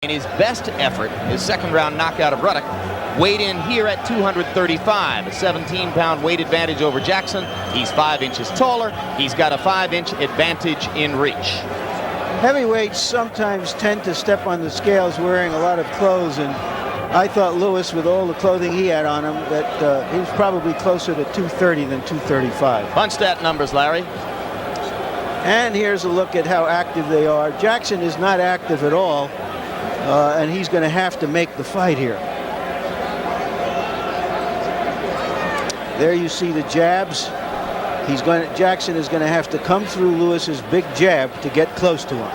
In his best effort, his second-round knockout of Ruddock, weighed in here at 235, a 17-pound weight advantage over Jackson. He's 5 inches taller. He's got a 5-inch advantage in reach. Heavyweights sometimes tend to step on the scales wearing a lot of clothes, and I thought Lewis, with all the clothing he had on him, that he was probably closer to 230 than 235. Punch stat numbers, Larry. And here's a look at how active they are. Jackson is not active at all, and he's going to have to make the fight here. There you see the jabs. Jackson is going to have to come through Lewis's big jab to get close to him.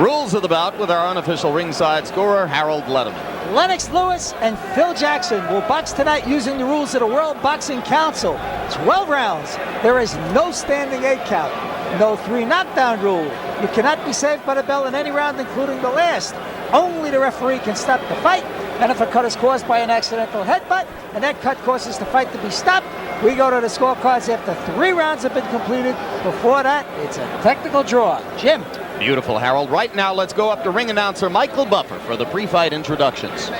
Rules of the bout with our unofficial ringside scorer, Harold Letterman. Lennox Lewis and Phil Jackson will box tonight using the rules of the World Boxing Council. 12 rounds. There is no standing 8 count. No 3 knockdown rule. You cannot be saved by the bell in any round, including the last. Only the referee can stop the fight. And if a cut is caused by an accidental headbutt, and that cut causes the fight to be stopped, we go to the scorecards after 3 rounds have been completed. Before that, it's a technical draw. Jim. Beautiful, Harold. Right now, let's go up to ring announcer Michael Buffer for the pre-fight introductions.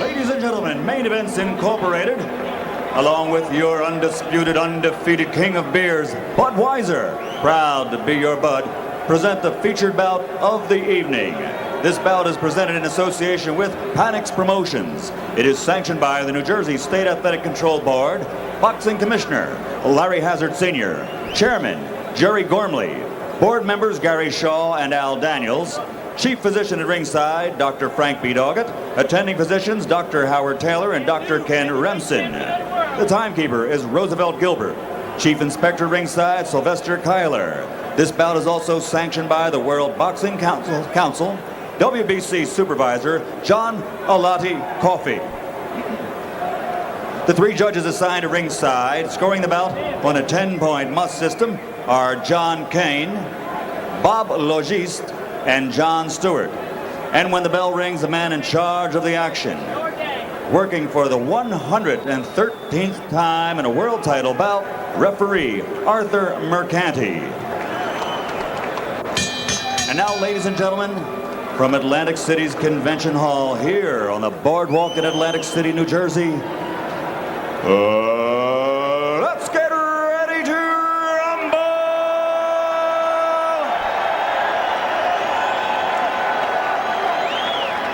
Ladies and gentlemen, Main Events Incorporated, along with your undisputed, undefeated king of beers, Budweiser, proud to be your bud, present the featured bout of the evening. This bout is presented in association with Panics Promotions. It is sanctioned by the New Jersey State Athletic Control Board, Boxing Commissioner Larry Hazard Sr., Chairman Jerry Gormley, Board members Gary Shaw and Al Daniels, Chief Physician at ringside, Dr. Frank B. Doggett, attending physicians, Dr. Howard Taylor and Dr. Ken Remsen. The timekeeper is Roosevelt Gilbert. Chief Inspector ringside, Sylvester Kyler. This bout is also sanctioned by the World Boxing Council, WBC Supervisor John Alati Coffey. The 3 judges assigned to ringside, scoring the bout on a 10-point must system, are John Kane, Bob Logiste, and John Stewart. And when the bell rings, the man in charge of the action, working for the 113th time in a world title bout, referee Arthur Mercanti. And now, ladies and gentlemen, from Atlantic City's Convention Hall here on the boardwalk in Atlantic City, New Jersey, let's get ready to rumble!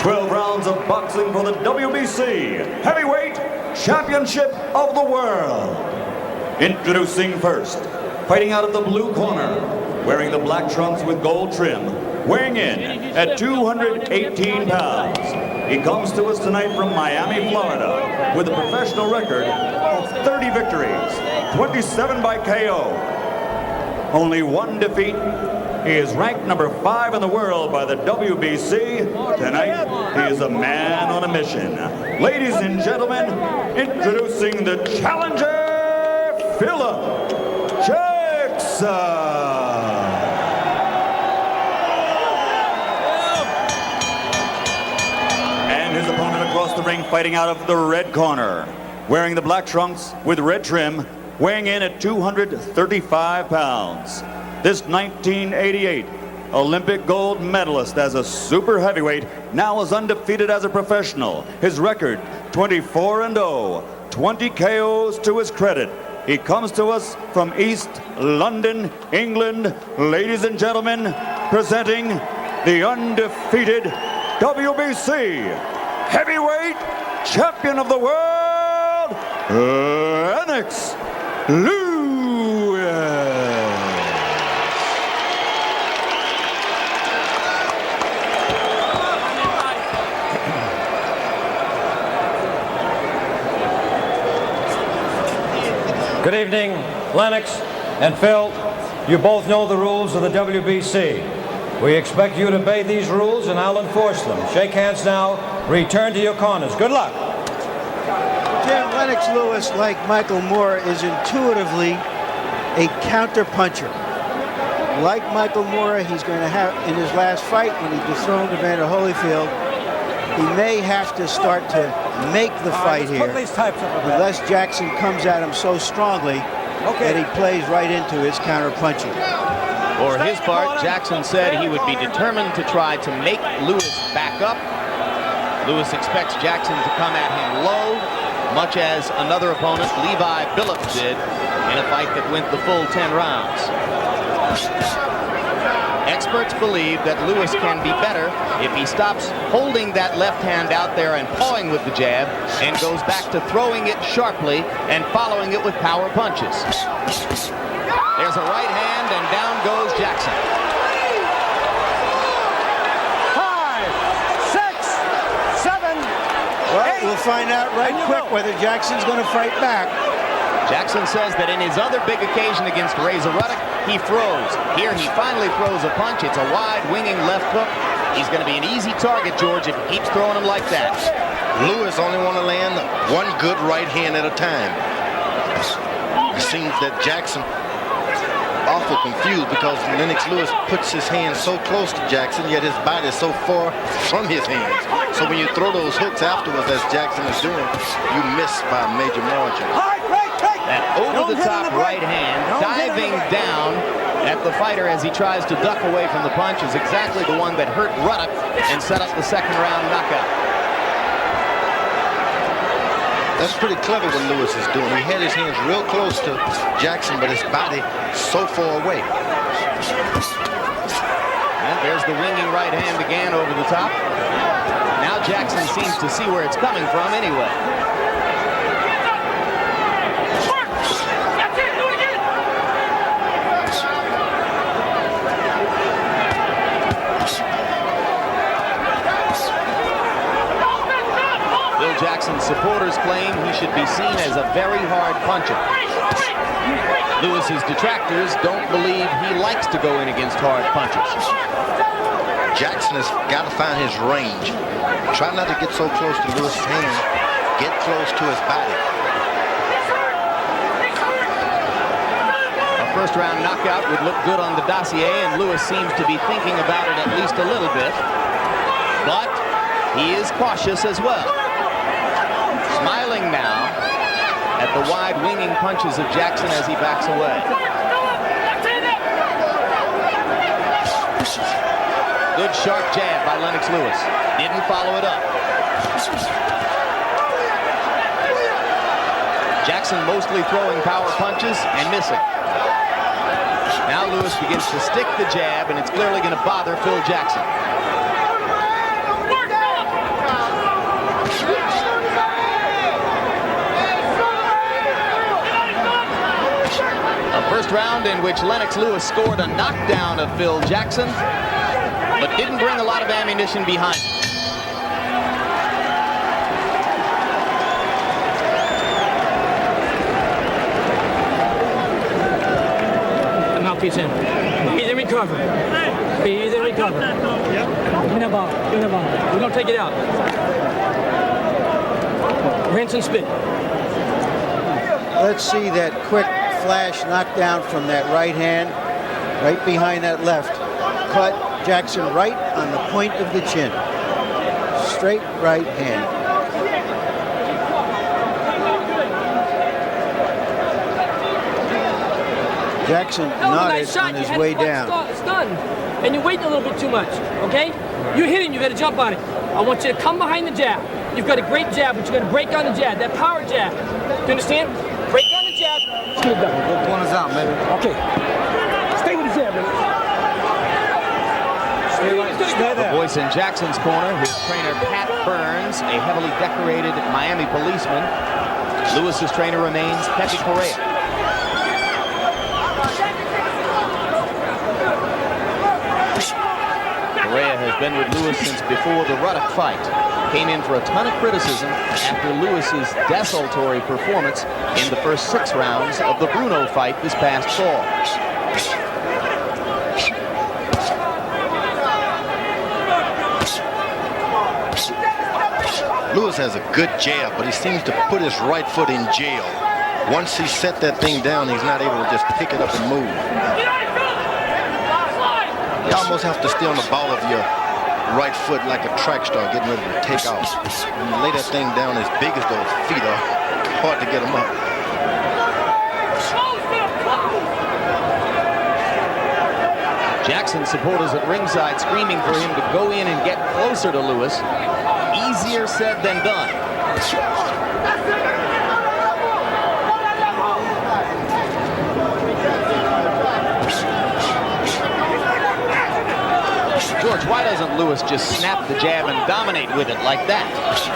12 rounds of boxing for the WBC Heavyweight Championship of the World. Introducing first, fighting out of the blue corner, wearing the black trunks with gold trim, weighing in at 218 pounds. He comes to us tonight from Miami, Florida, with a professional record of 30 victories, 27 by KO. Only 1 defeat. He is ranked number 5 in the world by the WBC. Tonight, he is a man on a mission. Ladies and gentlemen, introducing the challenger, Philip Jackson. His opponent across the ring, fighting out of the red corner, wearing the black trunks with red trim, weighing in at 235 pounds. This 1988 Olympic gold medalist as a super heavyweight now is undefeated as a professional. His record, 24-0, 20 KOs to his credit. He comes to us from East London, England. Ladies and gentlemen, presenting the undefeated WBC Heavyweight Champion of the World, Lennox Lewis. Good evening, Lennox and Phil. You both know the rules of the WBC. We expect you to obey these rules, and I'll enforce them. Shake hands now. Return to your corners. Good luck. Jim, Lennox Lewis, like Michael Moore, is intuitively a counter-puncher. Like Michael Moore, he's going to have, in his last fight, when he dethroned Evander Holyfield, he may have to start to make the fight here, unless Jackson comes at him so strongly that he plays right into his counter-punching. For his part, Jackson said he would be determined to try to make Lewis back up. Lewis expects Jackson to come at him low, much as another opponent, Levi Billups, did in a fight that went the full 10 rounds. Experts believe that Lewis can be better if he stops holding that left hand out there and pawing with the jab and goes back to throwing it sharply and following it with power punches. There's a right hand and down goes Jackson. 5, 6, 7. Well, we'll find out right quick whether Jackson's going to fight back. Jackson says that in his other big occasion against Razor Ruddock, he throws. Here he finally throws a punch. It's a wide winging left hook. He's going to be an easy target, George, if he keeps throwing them like that. Lewis only want to land one good right hand at a time. It seems that Jackson awful confused because Lennox Lewis puts his hands so close to Jackson, yet his body is so far from his hands. So when you throw those hooks afterwards, as Jackson is doing, you miss by a major margin. That over-the-top right hand, diving down at the fighter as he tries to duck away from the punch, is exactly the one that hurt Ruddock and set up the second round knockout. That's pretty clever what Lewis is doing. He had his hands real close to Jackson, but his body so far away. And there's the winging right hand again over the top. Now Jackson seems to see where it's coming from anyway. Jackson's supporters claim he should be seen as a very hard puncher. Lewis's detractors don't believe he likes to go in against hard punches. Jackson has got to find his range. Try not to get so close to Lewis's hand. Get close to his body. A first round knockout would look good on the dossier, and Lewis seems to be thinking about it at least a little bit. But he is cautious as well. Smiling now at the wide winging punches of Jackson as he backs away. Good sharp jab by Lennox Lewis. Didn't follow it up. Jackson mostly throwing power punches and missing. Now Lewis begins to stick the jab, and it's clearly going to bother Phil Jackson. First round in which Lennox Lewis scored a knockdown of Phil Jackson, but didn't bring a lot of ammunition behind him. The mouthpiece in. Breathe and recover. Breathe and recover. In a ball. In a ball. We don't take it out. Rinse and spit. Let's see that quick flash knockdown from that right hand, right behind that left. Cut Jackson right on the point of the chin. Straight right hand. Jackson nodded on his way down. Stunned, and you wait a little bit too much, okay? You hit him, you got to jump on it. I want you to come behind the jab. You've got a great jab, but you're going to break on the jab, that power jab. Do you understand? Break on the jab. Get it done. Corners out, baby. Okay. Stay with the jab, baby. Stay there. The voice in Jackson's corner, his trainer Pat Burns, a heavily decorated Miami policeman. Lewis's trainer remains Pepe Correa. Correa has been with Lewis since before the Ruddock fight. Came in for a ton of criticism after Lewis's desultory performance in the first 6 rounds of the Bruno fight this past fall. Lewis has a good jab, but he seems to put his right foot in jail. Once he set that thing down, he's not able to just pick it up and move. You almost have to stay on the ball of your right foot like a track star getting ready to take off. When you lay that thing down as big as those feet are, hard to get them up. Jackson supporters at ringside screaming for him to go in and get closer to Lewis. Easier said than done. George, why doesn't Lewis just snap the jab and dominate with it like that?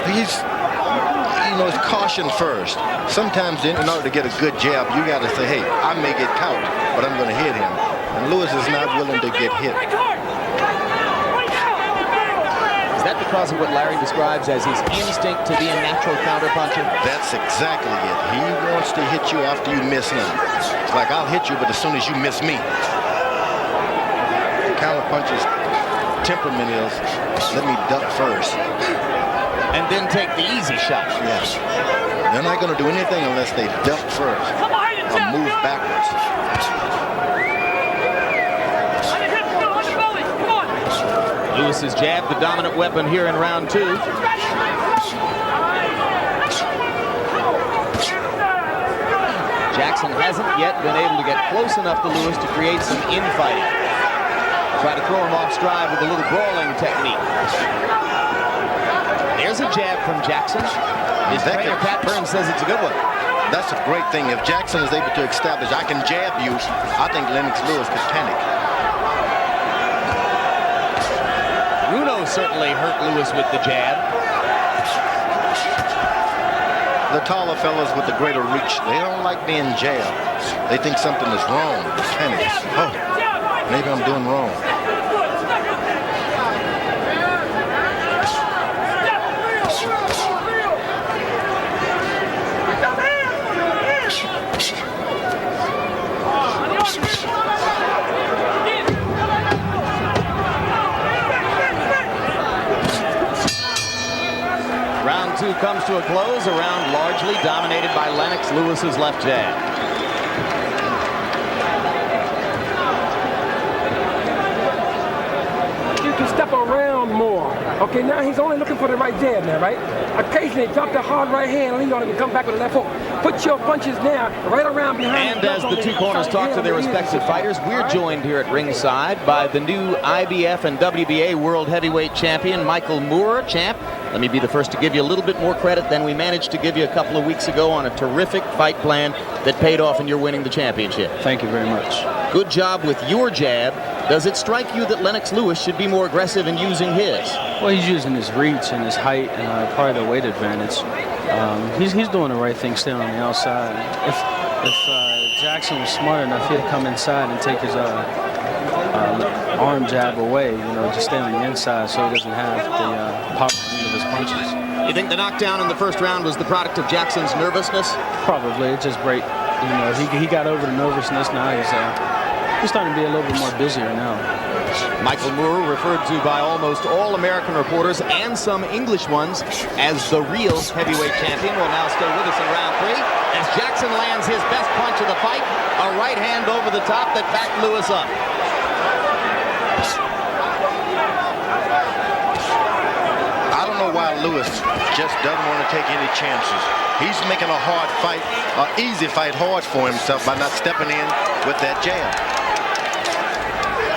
He's, it's caution first. Sometimes in order to get a good jab, you got to say, hey, I may get caught, but I'm going to hit him. And Lewis is not willing to get hit. Is that because of what Larry describes as his instinct to be a natural counterpuncher? That's exactly it. He wants to hit you after you miss him. It's like, I'll hit you, but as soon as you miss me. The counterpuncher's temperament is, let me duck first. And then take the easy shot. Yes. They're not going to do anything unless they duck first or move backwards. Lewis's jab, the dominant weapon here in round 2. Jackson hasn't yet been able to get close enough to Lewis to create some infighting. Try to throw him off stride with a little brawling technique. There's a jab from Jackson. His trainer, Pat Burns, says it's a good one. That's a great thing. If Jackson is able to establish, I can jab you, I think Lennox Lewis could panic. Bruno certainly hurt Lewis with the jab. The taller fellows with the greater reach, they don't like being jabbed. They think something is wrong. Panic. Oh, maybe I'm doing wrong. Round 2 comes to a close, a round largely dominated by Lennox Lewis's left jab. You can step around more. Okay, now he's only looking for the right jab now, right? Occasionally drop the hard right hand, lean on it, and come back with the left hook. Put your punches now right around behind. And as the two corners talk to their respective fighters, we're joined here at ringside by the new IBF and WBA World Heavyweight Champion, Michael Moore. Champ, let me be the first to give you a little bit more credit than we managed to give you a couple of weeks ago on a terrific fight plan that paid off and you're winning the championship. Thank you very much. Good job with your jab. Does it strike you that Lennox Lewis should be more aggressive in using his? Well, he's using his reach and his height and probably the weight advantage. He's doing the right thing, staying on the outside. If Jackson was smart enough, he'd come inside and take his arm jab away, just stay on the inside so he doesn't have the power of his punches. You think the knockdown in the first round was the product of Jackson's nervousness? Probably. It just break. He got over the nervousness. Now he's starting to be a little bit more busier now. Michael Moore, referred to by almost all American reporters and some English ones as the real heavyweight champion, will now stay with us in round 3 as Jackson lands his best punch of the fight, a right hand over the top that backed Lewis up. I don't know why Lewis just doesn't want to take any chances. He's making a hard fight, an easy fight hard for himself by not stepping in with that jab.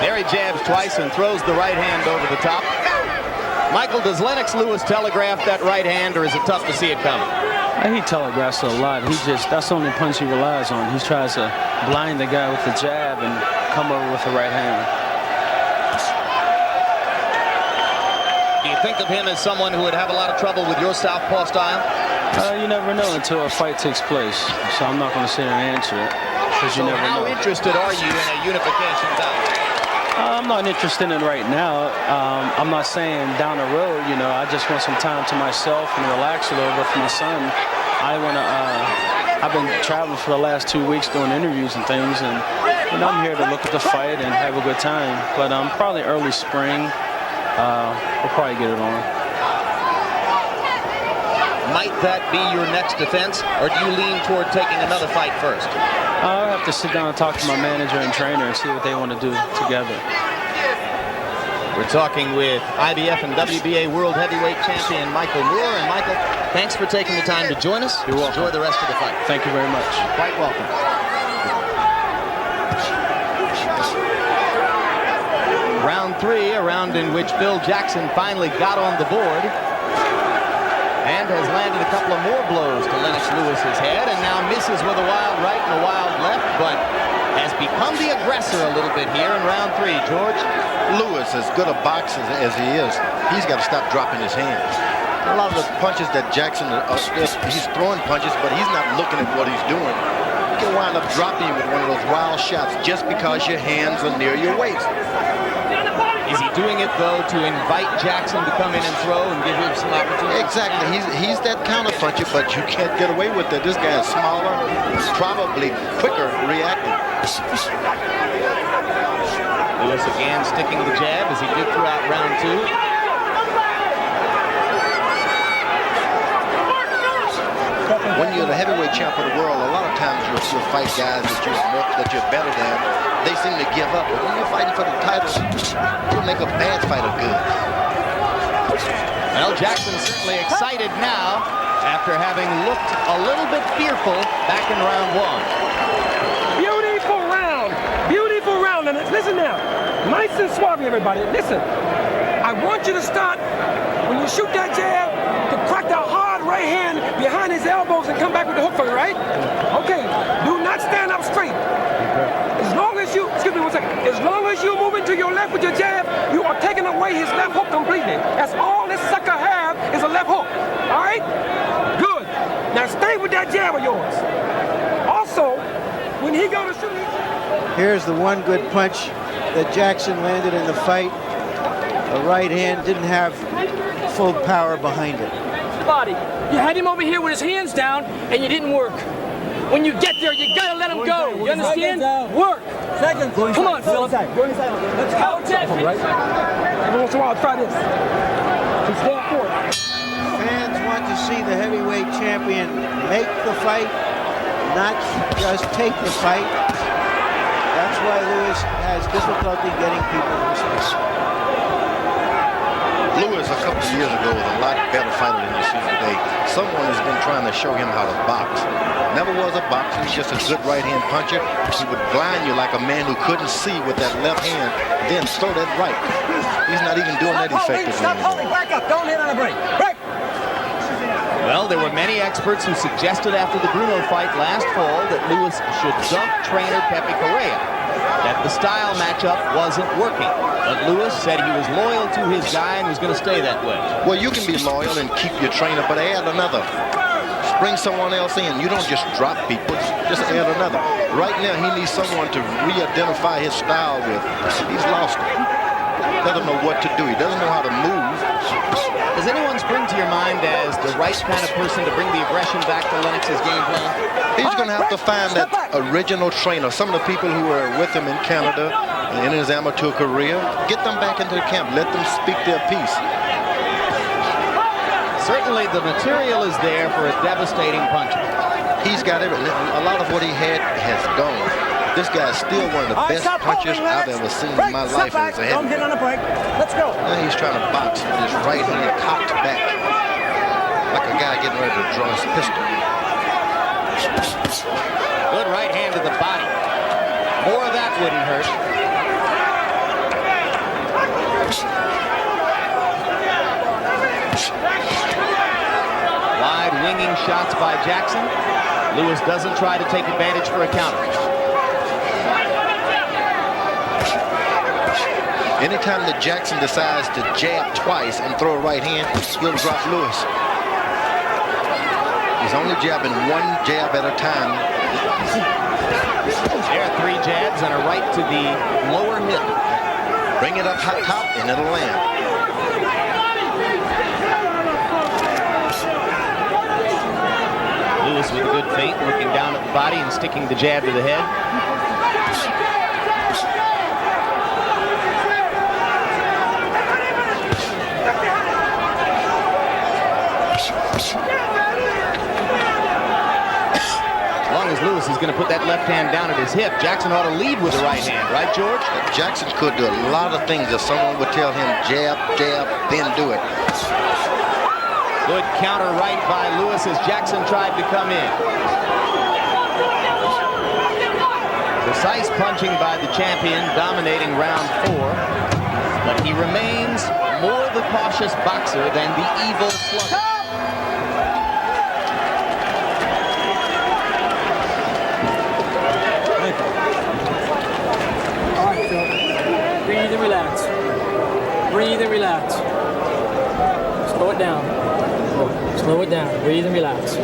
There he jabs twice and throws the right hand over the top. Michael, does Lennox Lewis telegraph that right hand, or is it tough to see it coming? He telegraphs a lot. That's the only punch he relies on. He tries to blind the guy with the jab and come over with the right hand. Do you think of him as someone who would have a lot of trouble with your southpaw style? You never know until a fight takes place, so I'm not going to sit here and answer it, because you never know. How interested are you in a unification bout? I'm not interested in it right now. I'm not saying down the road, I just want some time to myself and relax a little bit with my son. I've been traveling for the last 2 weeks doing interviews and things, and I'm here to look at the fight and have a good time. But probably early spring, we'll probably get it on. Might that be your next defense, or do you lean toward taking another fight first? I'll have to sit down and talk to my manager and trainer and see what they want to do together. We're talking with IBF and WBA World Heavyweight Champion Michael Moore. And Michael, thanks for taking the time to join us. You're welcome. Enjoy the rest of the fight. Thank you very much. Quite welcome. round 3, a round in which Phil Jackson finally got on the board and has landed a couple of more blows to Lennox Lewis's head, and now misses with a wild right and a wild left, but has become the aggressor a little bit here in round 3. George? Lewis, as good a boxer as he is, he's got to stop dropping his hands. A lot of the punches that Jackson, he's throwing punches, but he's not looking at what he's doing. You can wind up dropping you with one of those wild shots just because your hands are near your waist. Is he doing it, though, to invite Jackson to come in and throw and give him some opportunity? Exactly. He's that counter puncher, but you can't get away with it. This guy is smaller, probably quicker reacting. Lewis again sticking the jab as he did throughout round 2. When you're the heavyweight champ of the world, a lot of times you'll fight guys that you're better than. They seem to give up. But when you're fighting for the title, it'll make a bad fighter good. Well, Jackson's certainly excited now after having looked a little bit fearful back in round 1. Beautiful round. Beautiful round. And listen now. Nice and suave, everybody. Listen. I want you to start, when you shoot that jab, to crack that hard right hand behind his elbows and come back with the hook for you, right? Okay. Do not stand up straight. As long as you, excuse me one second, as long as you move into your left with your jab, you are taking away his left hook completely. That's all this sucker have is a left hook. All right? Good. Now stay with that jab of yours. Also, when he goes to shoot, Here's the one good punch that Jackson landed in the fight. The right hand didn't have full power behind it. Body. You had him over here with his hands down, and you didn't work. When you get there, you gotta let him go. You understand? Work. Come on, Philip. Let's go, Jeff. every once in a while, try this. Just stand forward. Fans want to see the heavyweight champion make the fight, not just take the fight. That's why Lewis has difficulty getting people to respect. Lewis, a couple of years ago, was a lot better fighter than you see today. Someone has been trying to show him how to box. Never was a boxer. He's just a good right-hand puncher. He would blind you like a man who couldn't see with that left hand, then throw that right. He's not even doing that effectively Stop holding. Back up. Don't hit on a break. Break. Well, there were many experts who suggested after the Bruno fight last fall that Lewis should dump trainer Pepe Correa, that the style matchup wasn't working. But Lewis said he was loyal to his guy and was going to stay that way. Well, you can be loyal and keep your trainer, but add another. Bring someone else in. You don't just drop people, just add another. Right now, he needs someone to re-identify his style with. He's lost it. Doesn't know what to do. He doesn't know how to move. Does anyone spring to your mind as the right kind of person to bring the aggression back to Lennox's game plan? He's going to have to find that original trainer. Some of the people who were with him in Canada and in his amateur career, get them back into the camp. Let them speak their piece. Certainly the material is there for a devastating puncher. He's got everything. A lot of what he had has gone. This guy is still one of the best punchers I've ever seen in my life as a Don't hit on heavyweight. a break. Let's go. Now he's trying to box with his right hand cocked back, like a guy getting ready to draw his pistol. Good right hand to the body. More of that wouldn't hurt. Wide winging shots by Jackson. Lewis doesn't try to take advantage for a counter. Anytime that Jackson decides to jab twice and throw a right hand, he'll drop Lewis. He's only jabbing one jab at a time. There are 3 jabs and a right to the lower hip. Bring it up hot top and it'll land. Lewis with a good feint, looking down at the body and sticking the jab to the head. As long as Lewis is going to put that left hand down at his hip, Jackson ought to lead with the right hand, right, George? Jackson could do a lot of things if someone would tell him jab, jab, then do it. Good counter right by Lewis as Jackson tried to come in. Precise punching by the champion, dominating round 4. but he remains more the cautious boxer than the evil slugger. All right, Phil. Breathe and relax. Breathe and relax. Slow it down. Slow it down. Breathe and relax.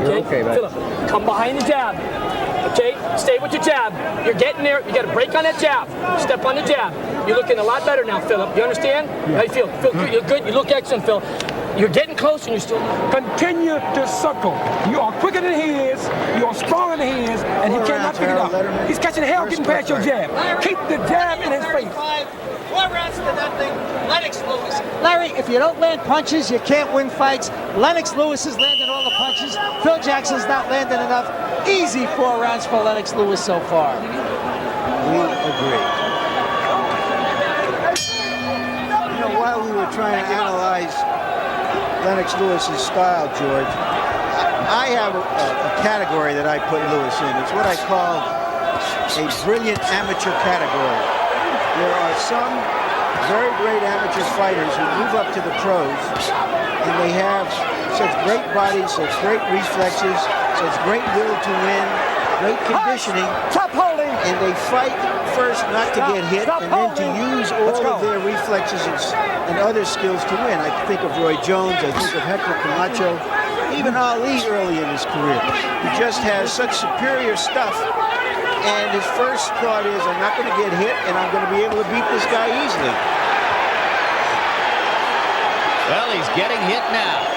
You're okay, man. Philip, come behind the jab. Okay? Stay with your jab. You're getting there. You got to break on that jab. Step on the jab. You're looking a lot better now, Philip. You understand? Yeah. How you feel? Feel good? You're good. You look excellent, Phil. You're getting close and you're still... Continue to circle. You are quicker than he is. You are stronger than he is, and he cannot figure it out. He's catching hell getting past your jab. Keep the jab in his face. 4 rounds to nothing. Lennox Lewis. Larry, if you don't land punches, you can't win fights. Lennox Lewis is landing all the punches. Phil Jackson's not landing enough. Easy 4 rounds for Lennox Lewis so far. We agree. You know, while we were trying to analyze Lennox Lewis's style, George, I have a category that I put Lewis in. It's what I call a brilliant amateur category. There are some very great amateur fighters who move up to the pros, and they have such great bodies, such great reflexes, such great will to win, great conditioning. Top holding. And they fight first not to get hit, and then to use all of their reflexes and other skills to win. I think of Roy Jones, I think of Hector Camacho, even Ali early in his career. He just has such superior stuff. And his first thought is, I'm not going to get hit, and I'm going to be able to beat this guy easily. Well, he's getting hit now,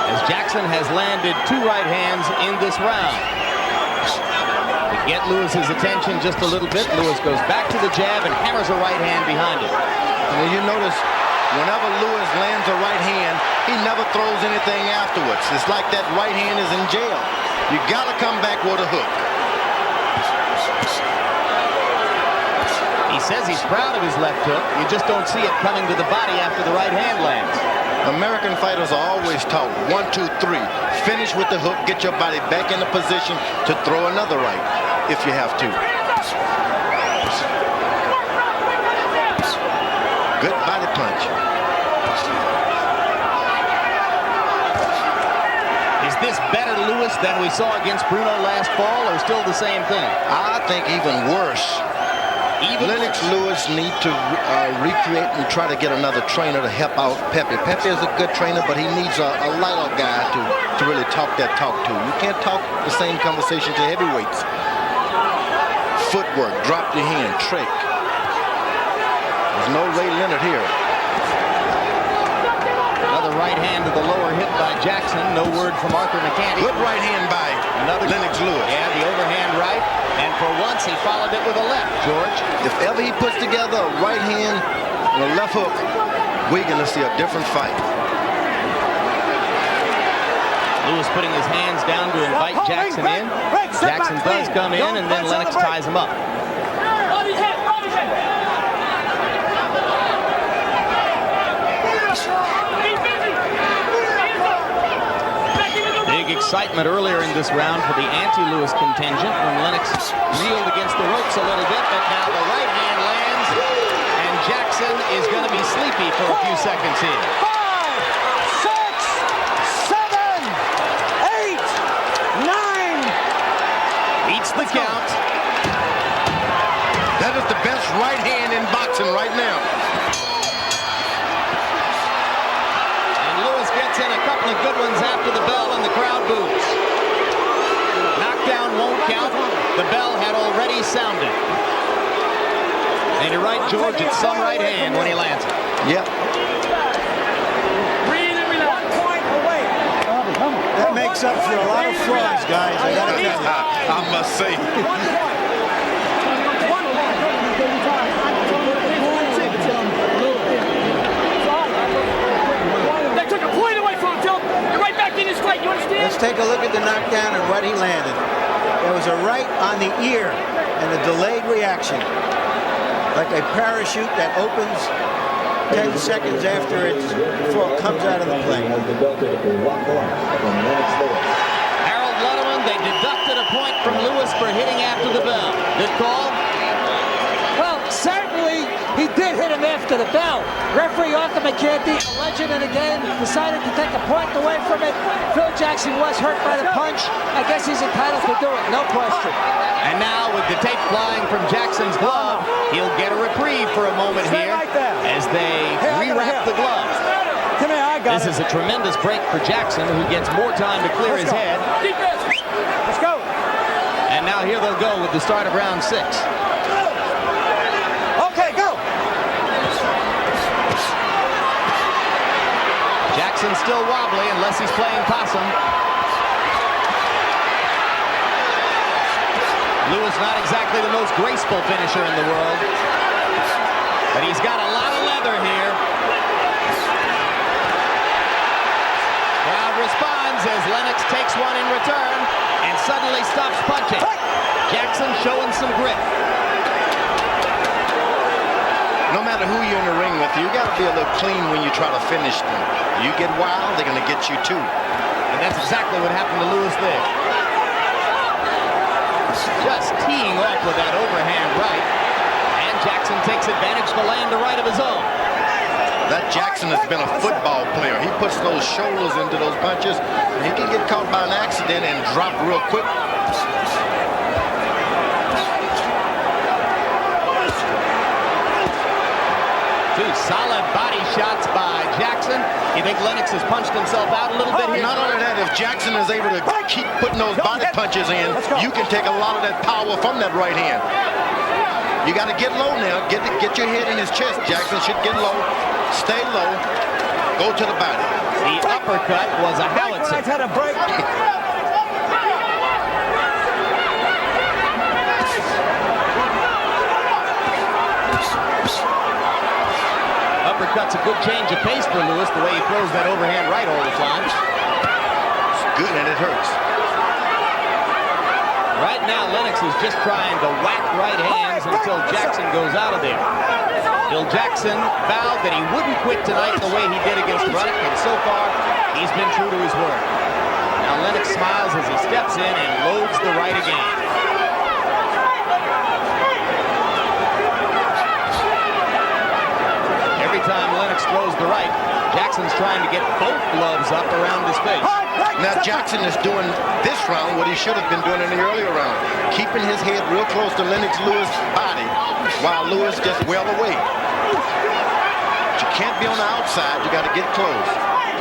as Jackson has landed 2 right hands in this round. To get Lewis's attention just a little bit, Lewis goes back to the jab and hammers a right hand behind it. And you notice, whenever Lewis lands a right hand, he never throws anything afterwards. It's like that right hand is in jail. You got to come back with a hook. He says he's proud of his left hook. You just don't see it coming to the body after the right hand lands. American fighters are always taught 1, 2, 3. Finish with the hook, get your body back in the position to throw another right if you have to. Good body punch. Is this better Lewis than we saw against Bruno last fall, or still the same thing? I think even worse. Lennox Lewis need to recreate and try to get another trainer to help out Pepe. Pepe is a good trainer, but he needs a lighter guy to really talk that talk to. You can't talk the same conversation to heavyweights. Footwork, drop your hand, trick. There's no Ray Leonard here. Another right hand to the lower hip by Jackson. No word from Arthur McCanty. Good right hand by Lennox Lewis. Yeah, the overhand right. And for once, he followed it with a left, George. If ever he puts together a right hand and a left hook, we're going to see a different fight. Lewis putting his hands down to invite Jackson in. Jackson does come in, and then Lennox ties him up. Big excitement earlier in this round for the anti-Lewis contingent when Lennox reeled against the ropes a little bit, but now the right hand lands, and Jackson is going to be sleepy for a few seconds here. 5, 6, 7, 8, 9. Beats the count. That is the best right hand in boxing right now. And Lewis gets in a couple of good ones after the bell, and the crowd boos. Knockdown won't count. The bell had already sounded. And you're right, George, it's some right hand when he lands it. Yep. That makes up for a lot of flaws, guys. I gotta tell you. I must say. That took a point away from him, Phil. You're right back in his fight. You understand? Let's take a look at the knockdown and what he landed. There was a right on the ear and a delayed reaction. Like a parachute that opens 10 seconds after it comes out of the plane. Harold Letterman, they deducted a point from Lewis for hitting after the bell. Good call. Referee Arthur McCarthy, a legend in the game, decided to take a point away from it. Phil Jackson was hurt by the punch. I guess he's entitled to do it, no question. And now with the tape flying from Jackson's glove, he'll get a reprieve for a moment Stay here right there. as they rewrap the glove. Come here, I got This is a tremendous break for Jackson, who gets more time to clear his head. Let's go. And now here they'll go with the start of round 6. Okay, go. Jackson's still wobbly unless he's playing possum. Lewis not exactly the most graceful finisher in the world, but he's got a lot of leather here. Crowd responds as Lennox takes one in return and suddenly stops punching. Jackson showing some grit. No matter who you're in the ring with, you got to be a little clean when you try to finish them. You get wild, they're going to get you too. And that's exactly what happened to Lewis there. Just teeing off with that overhand right. And Jackson takes advantage to land a right of his own. That Jackson has been a football player. He puts those shoulders into those punches, and he can get caught by an accident and drop real quick. Two solid body shots by Jackson. You think Lennox has punched himself out a little bit here? Not only that, if Jackson is able to keep putting those body punches in, you can take a lot of that power from that right hand. You got to get low now. Get your head in his chest. Jackson should get low, stay low, go to the body. The uppercut was a howitzer. Had a break. Uppercut's a good change of pace for Lewis, the way he throws that overhand right all the time. It's good and it hurts. Right now, Lennox is just trying to whack right hands until Jackson goes out of there. Phil Jackson vowed that he wouldn't quit tonight the way he did against Ruddock, and so far, he's been true to his word. Now Lennox smiles as he steps in and loads the right again. Every time Lennox throws the right, Jackson's trying to get both gloves up around his face. Now Jackson is doing this round what he should have been doing in the earlier round, keeping his head real close to Lennox Lewis' body while Lewis just well away. But you can't be on the outside, you got to get close.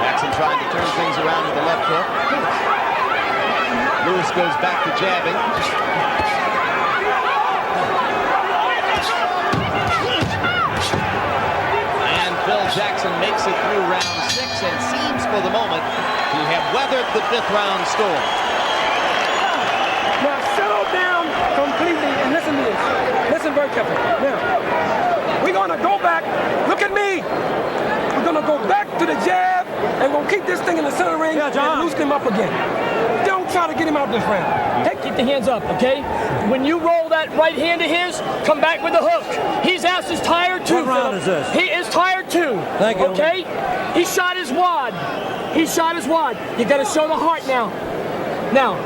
Jackson trying to turn things around with the left hook. Lewis goes back to jabbing. And Phil Jackson makes it through round 6 and seems for the moment to have weathered the 5th round storm. Now settle down completely and listen to this. Listen very carefully. Now, we're gonna go back. Look at me. We're gonna go back to the jab and we're gonna keep this thing in the center ring and loosen him up again. Don't try to get him out this round. Keep the hands up, okay? When you roll that right hand of his, come back with the hook. His ass is tired too. What round is this? He is tired too. Thank you. Okay? He shot his wad. He shot his wad. You gotta show the heart now. Now,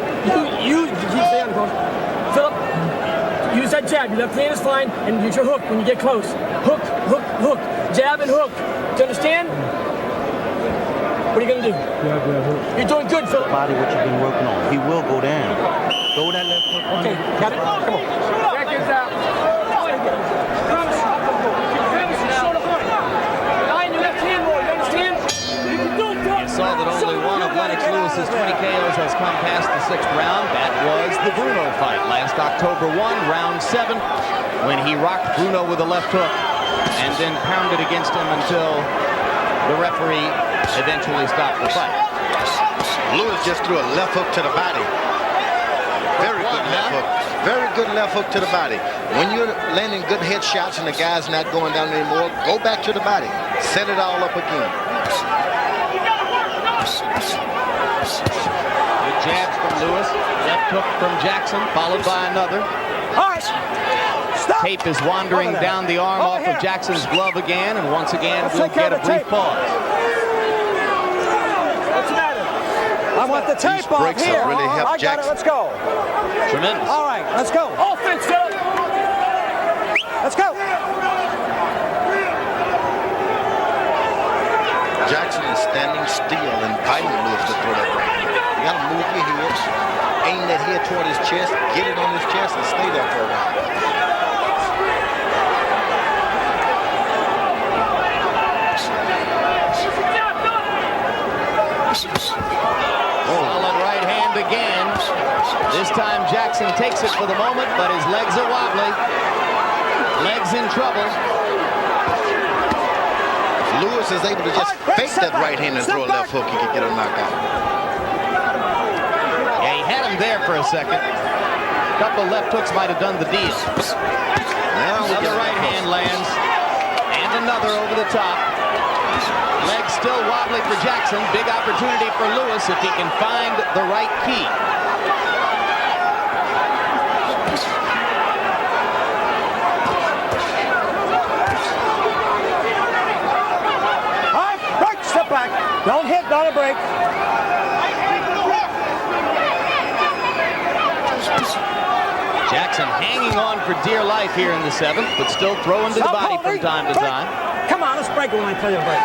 you stay on, Coach. Philip, use that jab. Your left hand is fine, and use your hook when you get close. Hook, hook, hook. Jab and hook. Do you understand? What are you gonna do? You're doing good, Philip. Body, what you've been working on. He will go down. Go that left foot. Okay, got it? Come on. Seconds out. Line your left hand more, you understand? You can do it, Philip. You saw that only one of Lennox Lewis's 20 KOs has come past the 6th round. That was the Bruno fight last October 1, round 7, when he rocked Bruno with a left hook and then pounded against him until the referee eventually stopped the fight. Lewis just threw a left hook to the body. Very good left hook. Very good left hook to the body. When you're landing good headshots and the guy's not going down anymore, go back to the body. Set it all up again. Good jabs from Lewis. Left hook from Jackson, followed by another. All right. Stop. Tape is wandering down the arm off of Jackson's glove again, and once again we'll get a brief pause. What's the matter? I want the tape off breaks here. have really helped I got it. Jackson. Let's go. Tremendous. All right, let's go. Offense, Philip. Let's go. head toward his chest, get it on his chest, and stay there for a while. Solid right hand again. This time Jackson takes it for the moment, but his legs are wobbly. Legs in trouble. If Lewis is able to just fake that right hand and throw a left hook, he could get a knockout. Yeah, he had him there for a second. A couple left hooks might have done the deal. Now Another right hand lands, and another over the top. Legs still wobbly for Jackson. Big opportunity for Lewis if he can find the right key. All right, right, step back. Don't hit, don't break. Jackson hanging on for dear life here in the 7th, but still throwing to the body from time to time. Come on, let's break it when I tell you to break.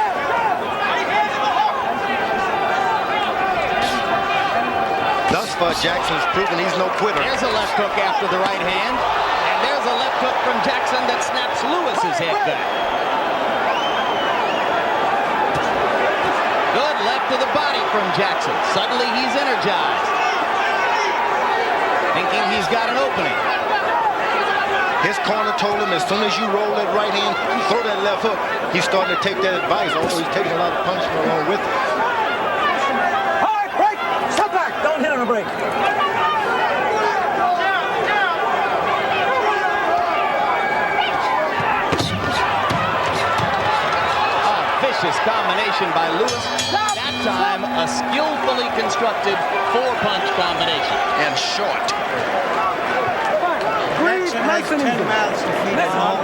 Thus far, Jackson's proven he's no quitter. There's a left hook after the right hand, and there's a left hook from Jackson that snaps Lewis's head back. Good left to the body from Jackson. Suddenly he's energized, thinking he's got an opening. His corner told him as soon as you roll that right hand, throw that left hook. He's starting to take that advice, although he's taking a lot of punishment along with it. All right, break. Step back. Don't hit on a break. Vicious combination by Lewis. That time, a skillfully constructed 4-punch combination. And short. Jackson has 10 rounds to feed him all.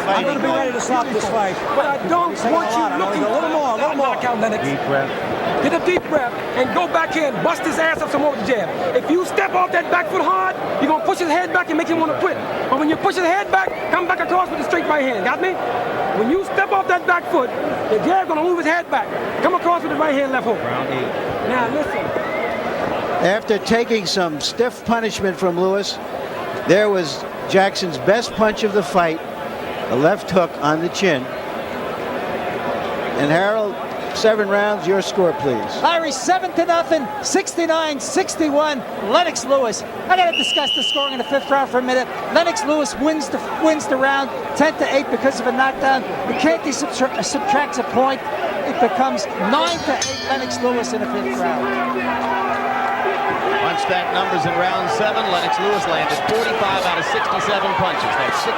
I'm going to be ready to stop this fight. But I don't want you looking a little more. Count, Lennox. Deep breath. Get a deep breath and go back in. Bust his ass up some more with the jab. If you step off that back foot hard, you're going to push his head back and make him want to quit. But when you push his head back, come back across with the straight right hand. Got me? When you step off that back foot, the jab's going to move his head back. Come across with the right hand, left hook. Round 8. Now, listen. After taking some stiff punishment from Lewis, there was Jackson's best punch of the fight, a left hook on the chin. And Harold, 7 rounds, your score, please. Larry, 7-0, 69-61, Lennox Lewis. I got to discuss the scoring in the 5th round for a minute. Lennox Lewis wins the round 10-8 because of a knockdown. McCarthy subtracts a point. It becomes 9-8 Lennox Lewis in the 5th round. Punch stack numbers in round 7. Lennox Lewis landed 45 out of 67 punches. That's 67%.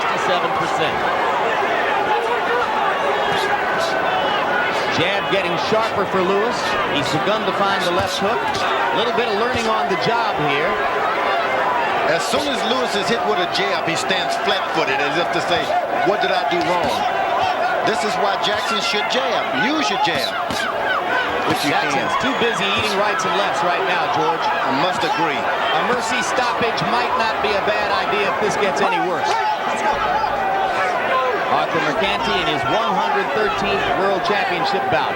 Jab getting sharper for Lewis. He's begun to find the left hook. A little bit of learning on the job here. As soon as Lewis is hit with a jab, he stands flat-footed as if to say, what did I do wrong? This is why Jackson should jab. Use your jab. If you Jackson's too busy eating rights and lefts right now, George. I must agree. A mercy stoppage might not be a bad idea if this gets any worse. Arthur Mercanti in his 113th World Championship bout.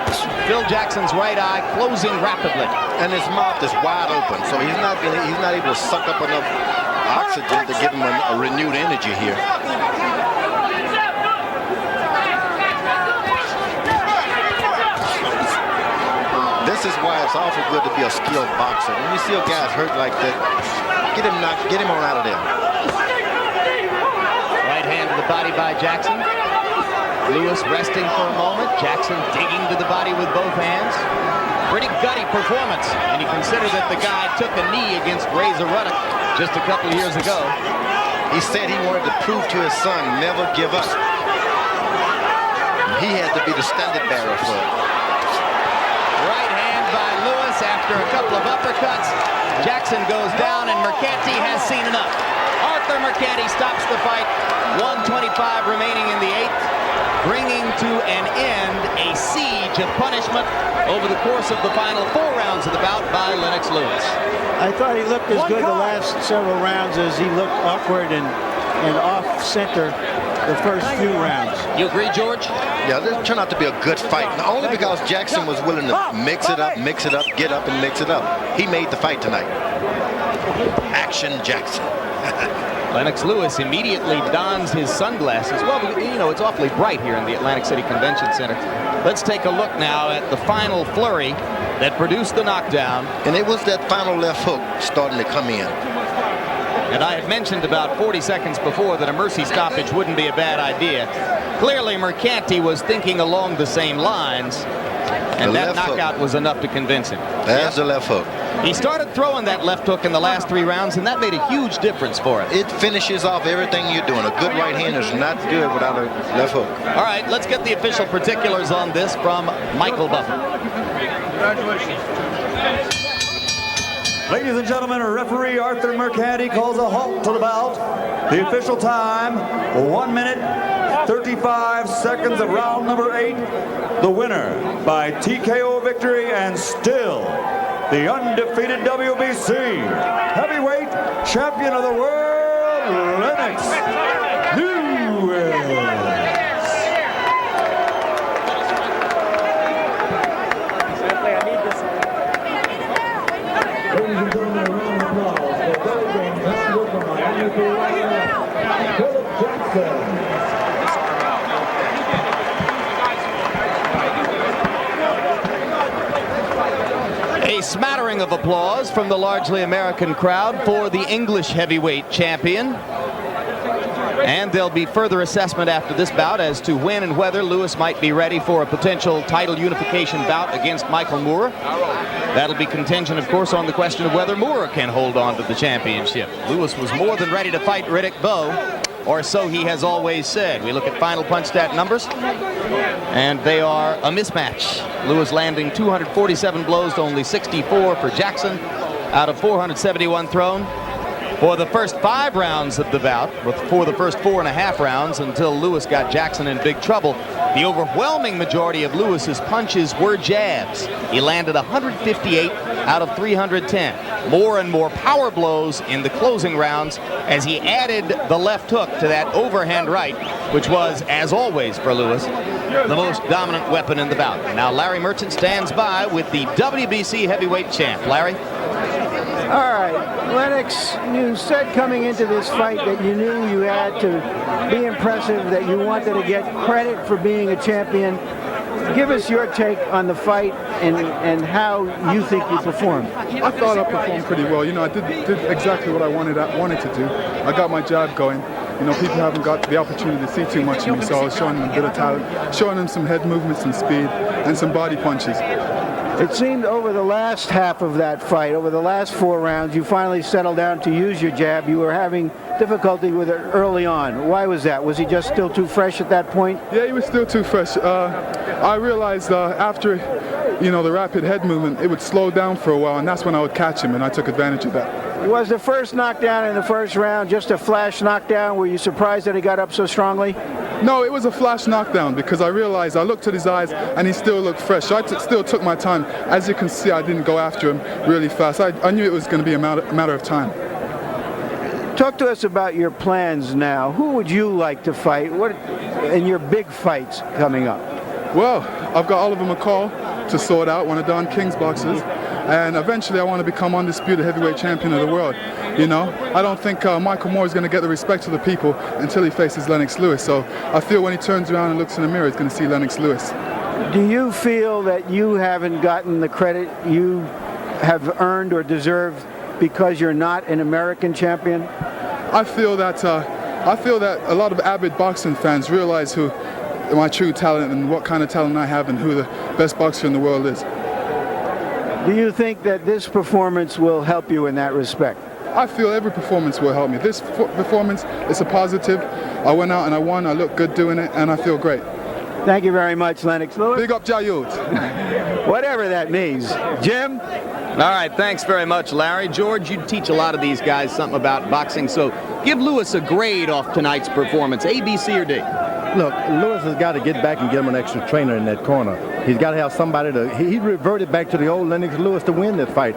Phil Jackson's right eye closing rapidly. And his mouth is wide open, so he's not able to suck up enough oxygen to give him a renewed energy here. This is why it's awful good to be a skilled boxer. When you see a guy hurt like that, get him on out of there. Right hand to the body by Jackson. Lewis resting for a moment. Jackson digging to the body with both hands. Pretty gutty performance. And you consider that the guy took a knee against Razor Ruddock just a couple years ago. He said he wanted to prove to his son, never give up. He had to be the standard bearer for it. Right hand by Lewis after a couple of uppercuts. Jackson goes down and Mercanti has seen enough. Arthur Mercanti stops the fight. 125 remaining in the 8th, bringing to an end a siege of punishment over the course of the final 4 rounds of the bout by Lennox Lewis. I thought he looked as good the last several rounds as he looked awkward and off-center the first few rounds. You agree, George? Yeah, this turned out to be a good fight. Not only because Jackson was willing to mix it up, get up, and mix it up. He made the fight tonight. Action Jackson. Lennox Lewis immediately dons his sunglasses. Well, you know, it's awfully bright here in the Atlantic City Convention Center. Let's take a look now at the final flurry that produced the knockdown. And it was that final left hook starting to come in. And I had mentioned about 40 seconds before that a mercy stoppage wouldn't be a bad idea. Clearly, Mercanti was thinking along the same lines, and that knockout was enough to convince him. There's the left hook. He started throwing that left hook in the last 3 rounds, and that made a huge difference for him. It finishes off everything you're doing. A good right hand is not good without a left hook. All right, let's get the official particulars on this from Michael Buffer. Congratulations. Ladies and gentlemen, referee Arthur Mercanti calls a halt to the bout. The official time, 1 minute, 35 seconds of round number 8. The winner by TKO victory and still the undefeated WBC heavyweight champion of the world, Lennox Lewis. Ladies and gentlemen, a round of applause for Belgium, Mexico from Miami, Florida, Philip Jackson. A smattering of applause from the largely American crowd for the English heavyweight champion. And there'll be further assessment after this bout as to when and whether Lewis might be ready for a potential title unification bout against Michael Moorer. That'll be contingent, of course, on the question of whether Moorer can hold on to the championship. Lewis was more than ready to fight Riddick Bowe, or so he has always said. We look at final punch stat numbers, and they are a mismatch. Lewis landing 247 blows to only 64 for Jackson out of 471 thrown. For the first 5 rounds of the bout, for the first 4.5 rounds until Lewis got Jackson in big trouble, the overwhelming majority of Lewis's punches were jabs. He landed 158 out of 310. More and more power blows in the closing rounds as he added the left hook to that overhand right, which was, as always for Lewis, the most dominant weapon in the bout. Now Larry Merchant stands by with the WBC heavyweight champ. Larry? All right, Lennox, you said coming into this fight that you knew you had to be impressive, that you wanted to get credit for being a champion. Give us your take on the fight and how you think you performed. I thought I performed pretty well. You know, I did exactly what I wanted to do. I got my jab going. You know, people haven't got the opportunity to see too much of me, so I was showing them a bit of talent, showing them some head movements, some speed, and some body punches. It seemed over the last half of that fight, over the last 4 rounds, you finally settled down to use your jab. You were having difficulty with it early on. Why was that? Was he just still too fresh at that point? Yeah, he was still too fresh. I realized after, you know, the rapid head movement, it would slow down for a while, and that's when I would catch him, and I took advantage of that. Was the first knockdown in the first round just a flash knockdown? Were you surprised that he got up so strongly? No, it was a flash knockdown because I realized, I looked at his eyes and he still looked fresh. So I still took my time. As you can see, I didn't go after him really fast. I knew it was going to be a matter of time. Talk to us about your plans now. Who would you like to fight? What in your big fights coming up? Well, I've got Oliver McCall to sort out, one of Don King's boxers. And eventually I want to become undisputed heavyweight champion of the world. You know, I don't think Michael Moore is going to get the respect of the people until he faces Lennox Lewis. So I feel when he turns around and looks in the mirror, he's going to see Lennox Lewis. Do you feel that you haven't gotten the credit you have earned or deserved because you're not an American champion? I feel that a lot of avid boxing fans realize who my true talent and what kind of talent I have and who the best boxer in the world is. Do you think that this performance will help you in that respect? I feel every performance will help me. This performance is a positive. I went out and I won. I looked good doing it, and I feel great. Thank you very much, Lennox Lewis. Big up Jayud. Whatever that means. Jim? All right, thanks very much, Larry. George, you teach a lot of these guys something about boxing, so give Lewis a grade off tonight's performance, A, B, C, or D. Look, Lewis has got to get back and get him an extra trainer in that corner. He's got to have somebody to... He reverted back to the old Lennox Lewis to win this fight.